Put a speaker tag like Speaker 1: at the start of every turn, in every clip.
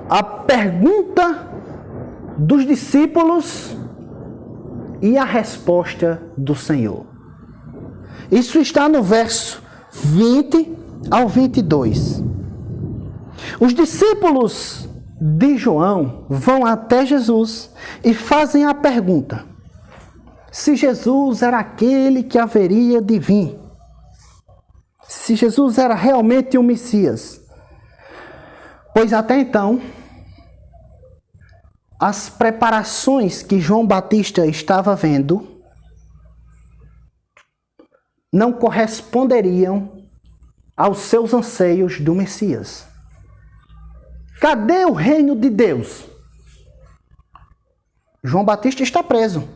Speaker 1: a pergunta dos discípulos e a resposta do Senhor. Isso está no verso 20 ao 22. Os discípulos de João vão até Jesus e fazem a pergunta: se Jesus era aquele que haveria de vir, se Jesus era realmente o Messias. Pois até então, as preparações que João Batista estava vendo não corresponderiam aos seus anseios do Messias. Cadê o reino de Deus? João Batista está preso.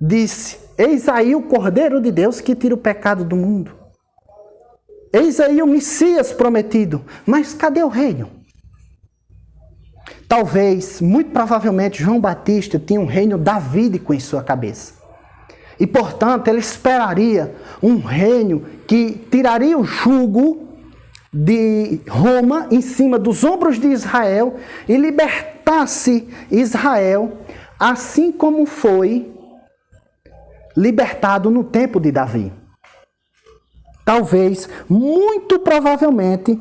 Speaker 1: Disse: eis aí o Cordeiro de Deus que tira o pecado do mundo. Eis aí o Messias prometido. Mas cadê o reino? Talvez, muito provavelmente, João Batista tinha um reino davídico em sua cabeça. E, portanto, ele esperaria um reino que tiraria o jugo de Roma em cima dos ombros de Israel e libertasse Israel, assim como foi libertado no tempo de Davi. Talvez, muito provavelmente,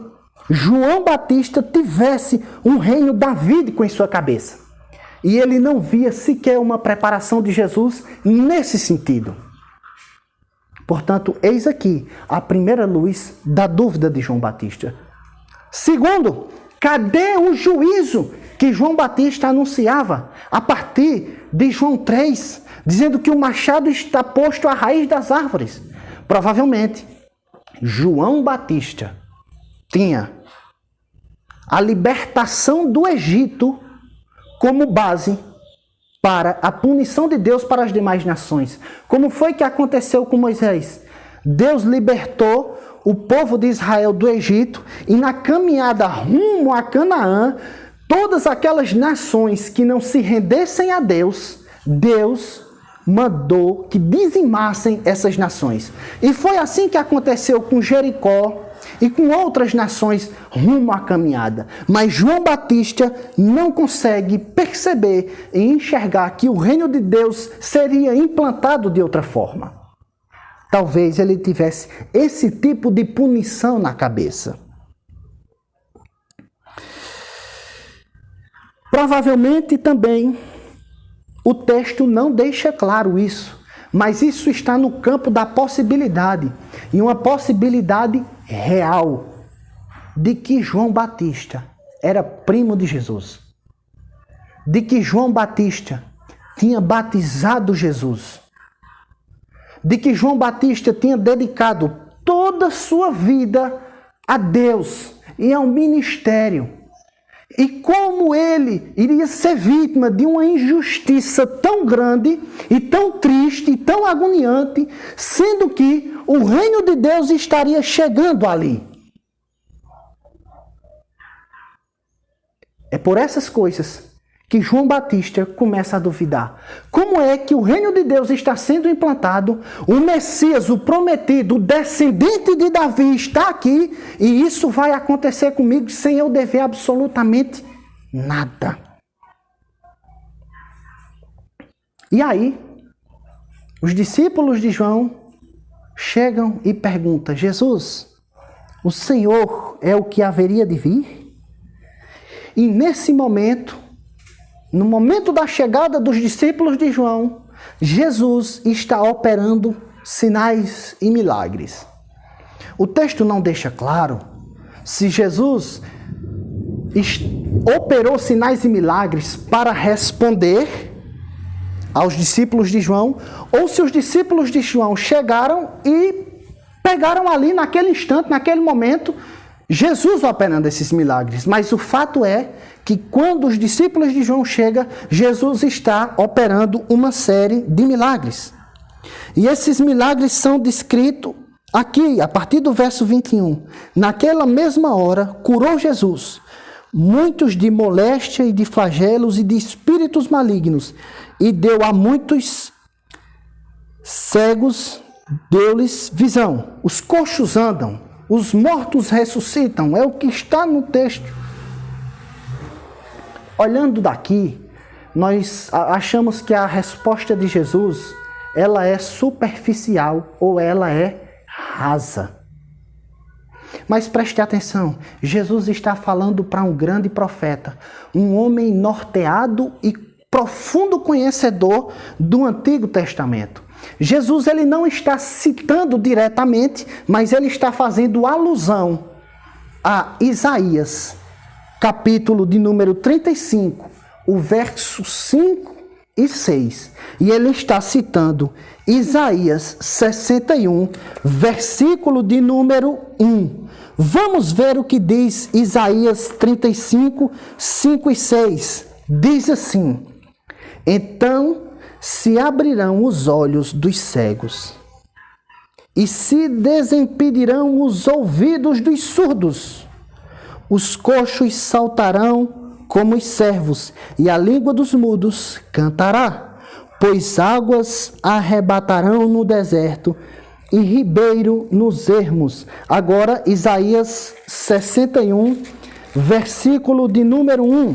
Speaker 1: João Batista tivesse um reino davídico em sua cabeça. E ele não via sequer uma preparação de Jesus nesse sentido. Portanto, eis aqui a primeira luz da dúvida de João Batista. Segundo, cadê o juízo que João Batista anunciava a partir de João 3, dizendo que o machado está posto à raiz das árvores? Provavelmente, João Batista tinha a libertação do Egito como base para a punição de Deus para as demais nações. Como foi que aconteceu com Moisés? Deus libertou o povo de Israel do Egito e na caminhada rumo a Canaã, todas aquelas nações que não se rendessem a Deus, Deus mandou que dizimassem essas nações. E foi assim que aconteceu com Jericó e com outras nações rumo à caminhada. Mas João Batista não consegue perceber e enxergar que o reino de Deus seria implantado de outra forma. Talvez ele tivesse esse tipo de punição na cabeça. Provavelmente também o texto não deixa claro isso, mas isso está no campo da possibilidade, e uma possibilidade real, de que João Batista era primo de Jesus, de que João Batista tinha batizado Jesus, de que João Batista tinha dedicado toda a sua vida a Deus e ao ministério. E como ele iria ser vítima de uma injustiça tão grande e tão triste e tão agoniante, sendo que o reino de Deus estaria chegando ali. É por essas coisas que João Batista começa a duvidar. Como é que o reino de Deus está sendo implantado, o Messias, o prometido, o descendente de Davi está aqui, e isso vai acontecer comigo sem eu dever absolutamente nada. E aí, os discípulos de João chegam e perguntam: Jesus, o Senhor é o que haveria de vir? E nesse momento, no momento da chegada dos discípulos de João, Jesus está operando sinais e milagres. O texto não deixa claro se Jesus operou sinais e milagres para responder aos discípulos de João, ou se os discípulos de João chegaram e pegaram ali naquele instante, naquele momento, Jesus operando esses milagres. Mas o fato é que quando os discípulos de João chegam, Jesus está operando uma série de milagres. E esses milagres são descritos aqui, a partir do verso 21. Naquela mesma hora, curou Jesus muitos de moléstia e de flagelos e de espíritos malignos, e deu a muitos cegos, deu-lhes visão. Os coxos andam, os mortos ressuscitam, é o que está no texto. olhando daqui, nós achamos que a resposta de Jesus, ela é superficial ou ela é rasa. Mas preste atenção, Jesus está falando para um grande profeta, um homem norteado e profundo conhecedor do Antigo Testamento. Jesus ele não está citando diretamente, mas ele está fazendo alusão a Isaías, capítulo de número 35, o verso 5 e 6. E ele está citando Isaías 61, versículo de número 1. Vamos ver o que diz Isaías 35, 5 e 6. Diz assim: então se abrirão os olhos dos cegos, e se desimpedirão os ouvidos dos surdos. Os coxos saltarão como os servos, e a língua dos mudos cantará. Pois águas arrebatarão no deserto, e ribeiro nos ermos. Agora, Isaías 61, versículo de número 1.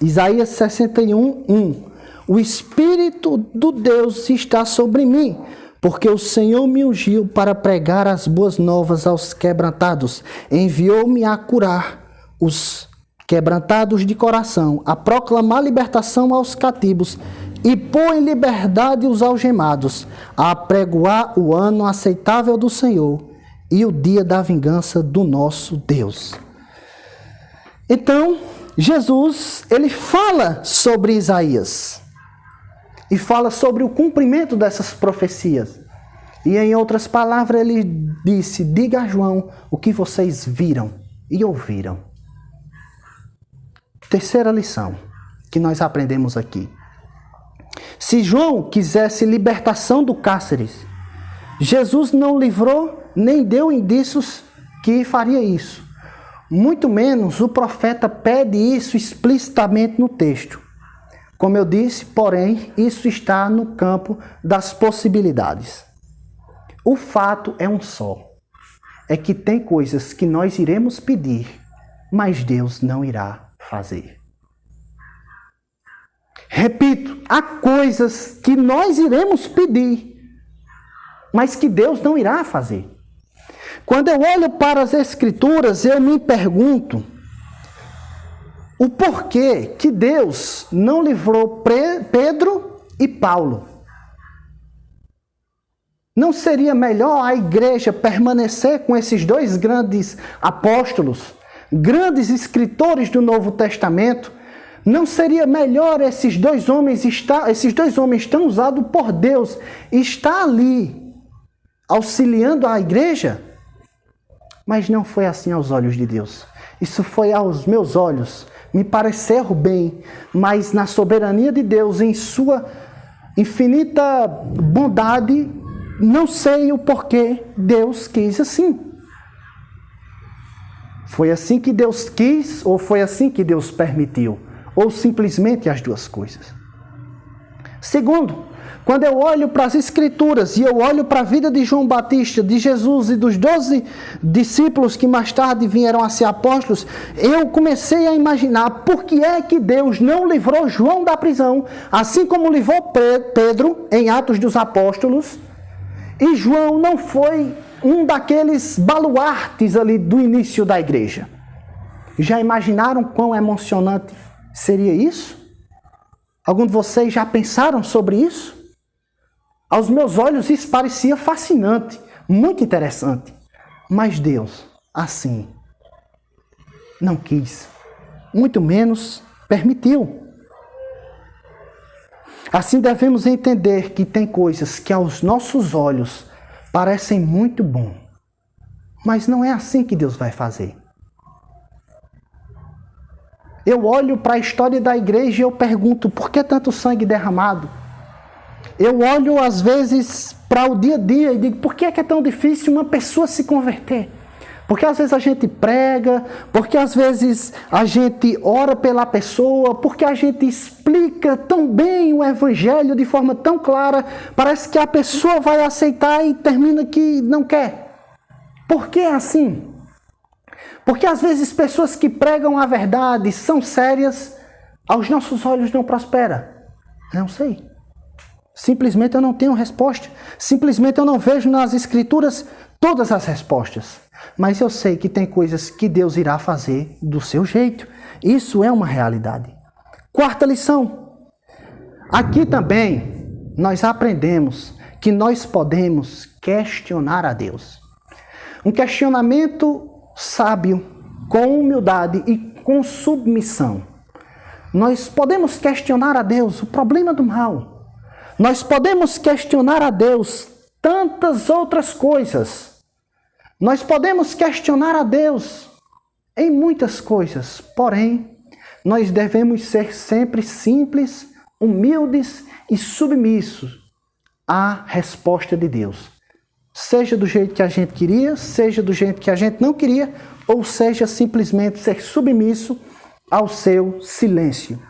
Speaker 1: Isaías 61, 1. O Espírito do Deus está sobre mim, porque o Senhor me ungiu para pregar as boas novas aos quebrantados. Enviou-me a curar os quebrantados de coração, a proclamar libertação aos cativos e pôr em liberdade os algemados, a apregoar o ano aceitável do Senhor e o dia da vingança do nosso Deus. Então, Jesus, ele fala sobre Isaías. E fala sobre o cumprimento dessas profecias. E em outras palavras ele disse: diga a João o que vocês viram e ouviram. Terceira lição que nós aprendemos aqui. Se João quisesse libertação do cárcere, Jesus não livrou nem deu indícios que faria isso. Muito menos o profeta pede isso explicitamente no texto. Como eu disse, porém, isso está no campo das possibilidades. O fato é um só. É que tem coisas que nós iremos pedir, mas Deus não irá fazer. Repito, há coisas que nós iremos pedir, mas que Deus não irá fazer. Quando eu olho para as Escrituras, eu me pergunto o porquê que Deus não livrou Pedro e Paulo. Não seria melhor a igreja permanecer com esses dois grandes apóstolos, grandes escritores do Novo Testamento? Não seria melhor esses dois homens tão usados por Deus estar ali auxiliando a igreja? Mas não foi assim aos olhos de Deus. Isso foi aos meus olhos. Me pareceu bem, mas na soberania de Deus, em sua infinita bondade, não sei o porquê Deus quis assim. Foi assim que Deus quis ou foi assim que Deus permitiu? Ou simplesmente as duas coisas? Segundo, quando eu olho para as Escrituras e eu olho para a vida de João Batista, de Jesus e dos 12 discípulos que mais tarde vieram a ser apóstolos, eu comecei a imaginar por que é que Deus não livrou João da prisão, assim como livrou Pedro em Atos dos Apóstolos, e João não foi um daqueles baluartes ali do início da igreja. Já imaginaram quão emocionante seria isso? Algum de vocês já pensaram sobre isso? Aos meus olhos isso parecia fascinante, muito interessante. Mas Deus, assim, não quis, muito menos permitiu. Assim devemos entender que tem coisas que aos nossos olhos parecem muito bom, mas não é assim que Deus vai fazer. Eu olho para a história da igreja e eu pergunto, por que tanto sangue derramado? Eu olho às vezes para o dia a dia e digo, por que é tão difícil uma pessoa se converter? Porque às vezes a gente prega, porque às vezes a gente ora pela pessoa, porque a gente explica tão bem o evangelho de forma tão clara, parece que a pessoa vai aceitar e termina que não quer. Por que assim? Porque às vezes pessoas que pregam a verdade são sérias, aos nossos olhos não prospera. Não sei. Simplesmente eu não tenho resposta. Simplesmente eu não vejo nas Escrituras todas as respostas. Mas eu sei que tem coisas que Deus irá fazer do seu jeito. Isso é uma realidade. Quarta lição. Aqui também nós aprendemos que nós podemos questionar a Deus. Um questionamento sábio, com humildade e com submissão. Nós podemos questionar a Deus o problema do mal. Nós podemos questionar a Deus tantas outras coisas. Nós podemos questionar a Deus em muitas coisas. Porém, nós devemos ser sempre simples, humildes e submissos à resposta de Deus. Seja do jeito que a gente queria, seja do jeito que a gente não queria, ou seja simplesmente ser submisso ao seu silêncio.